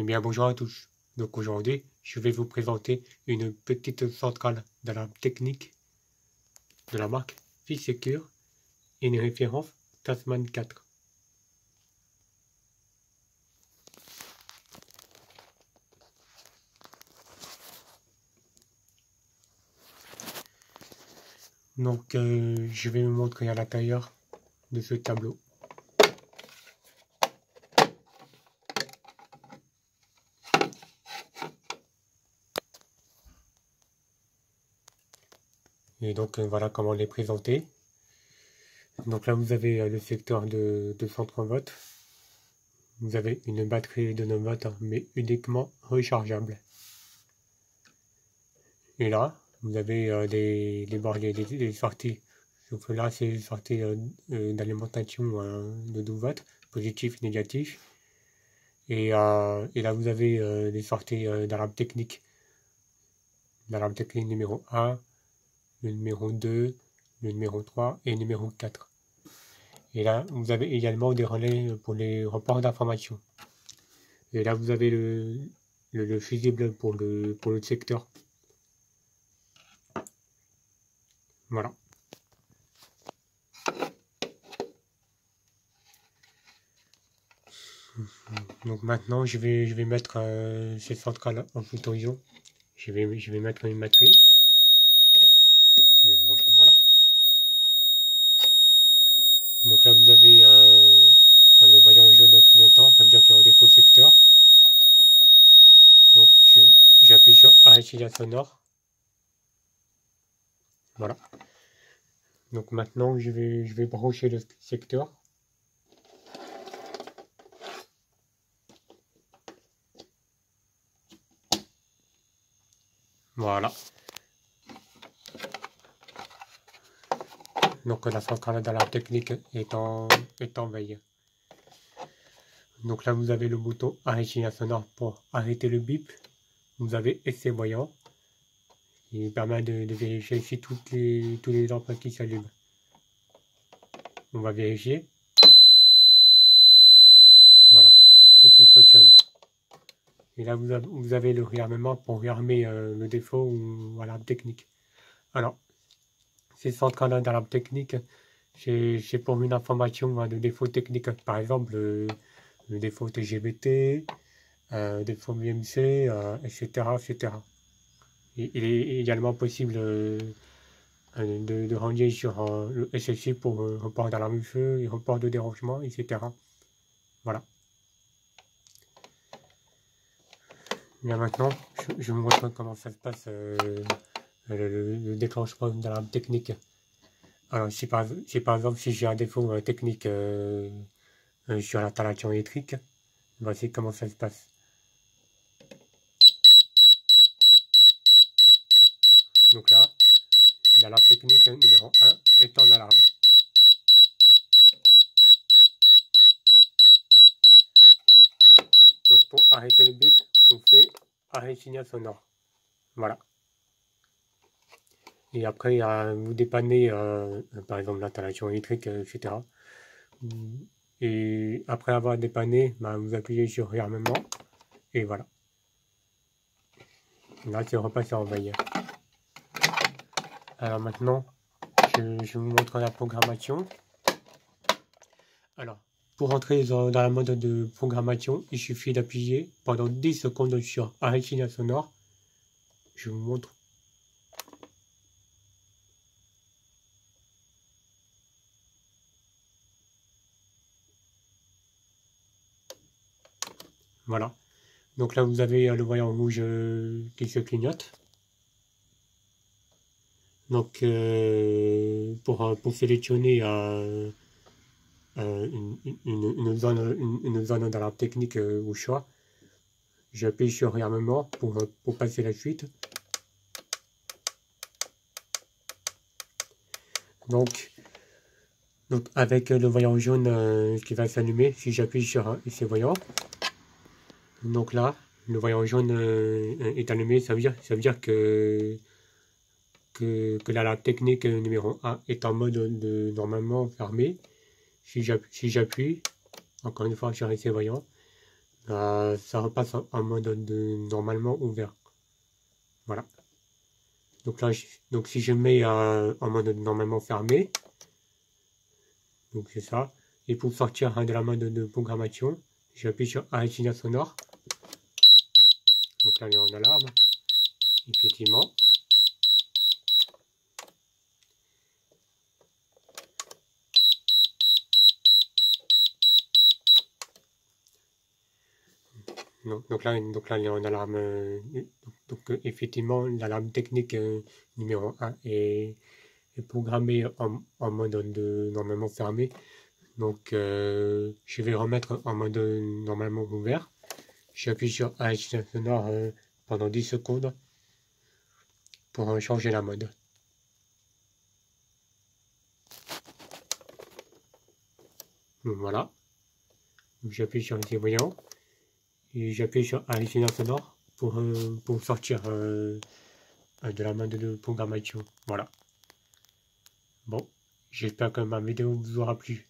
Eh bien bonjour à tous. Donc aujourd'hui, je vais vous présenter une petite centrale d'alarme technique de la marque F-Secure et une référence Tasman 4. Donc je vais vous montrer à l'intérieur de ce tableau. Et donc voilà comment les présenter. Donc là vous avez le secteur de 230 volts. Vous avez une batterie de 9 volts mais uniquement rechargeable. Et là vous avez des sorties. Sauf que là c'est sorties d'alimentation de 12 volts, positif, négatif. Et là vous avez des sorties d'alarme technique. L'alarme technique numéro 1, le numéro 2, le numéro 3 et le numéro 4. Et là, vous avez également des relais pour les reports d'informations. Et là, vous avez le fusible pour le secteur. Voilà. Donc maintenant, je vais mettre cette centrale en photoison. Je vais mettre une batterie. Je vais brancher, voilà. Donc là, vous avez le voyant jaune clignotant, ça veut dire qu'il y a un défaut secteur. Donc j'appuie sur arrêt signal sonore. Voilà. Donc maintenant je vais brancher le secteur. Voilà. Donc la centrale d'alarme technique est en veille. Donc là vous avez le bouton arrêt signal sonore pour arrêter le bip. Vous avez essai voyant. Il permet de vérifier si tous les lampes qui s'allument. On va vérifier. Voilà, tout qui fonctionne. Et là vous avez le réarmement pour réarmer le défaut ou l'alarme technique. Alors, ces centrales d'alarme technique, c'est pour une information de défaut technique. Par exemple, le défaut TGBT, défaut MMC, etc., etc. Il est également possible de ranger sur le SSI pour report d'alarme feu, et report de dérangement, etc. Voilà. Bien maintenant, je vous montre comment ça se passe le déclenchement d'alarme technique. Alors, si par exemple, si j'ai un défaut technique sur l'installation électrique, voici comment ça se passe. Donc là, l'alarme technique numéro 1 est en alarme. Donc pour arrêter le bip, on fait arrêt signal sonore. Voilà. Et après, vous dépannez, par exemple, l'installation électrique, etc. Et après avoir dépanné, vous appuyez sur réarmement. Et voilà. Là, c'est repassé en veille. Alors maintenant, je vous montre la programmation. Alors, pour entrer dans la mode de programmation, il suffit d'appuyer pendant 10 secondes sur arrêt signal sonore. Je vous montre. Voilà. Donc là, vous avez le voyant rouge qui se clignote. Donc, pour sélectionner une zone d'alarme technique au choix, j'appuie sur réarmement pour passer la suite. Donc avec le voyant jaune qui va s'allumer, si j'appuie sur ces voyants, donc là, le voyant jaune est allumé, ça veut dire que l'alarme technique numéro 1 est en mode de normalement fermé. Si j'appuie, encore une fois sur ces voyants, ça repasse en mode normalement ouvert. Voilà. Donc là, donc si je mets en mode normalement fermé, donc c'est ça. Et pour sortir de la mode de programmation, j'appuie sur arrêt signal sonore. Donc là, il est en alarme, effectivement. Donc là, il est en alarme. Effectivement, l'alarme technique numéro 1 est programmée en mode de normalement fermé. Donc, je vais remettre en mode normalement ouvert. J'appuie sur arrêt signal sonore pendant 10 secondes pour changer la mode. Donc voilà. J'appuie sur les voyants et j'appuie sur arrêt signal sonore pour sortir de la mode de programmation. Voilà. Bon, j'espère que ma vidéo vous aura plu.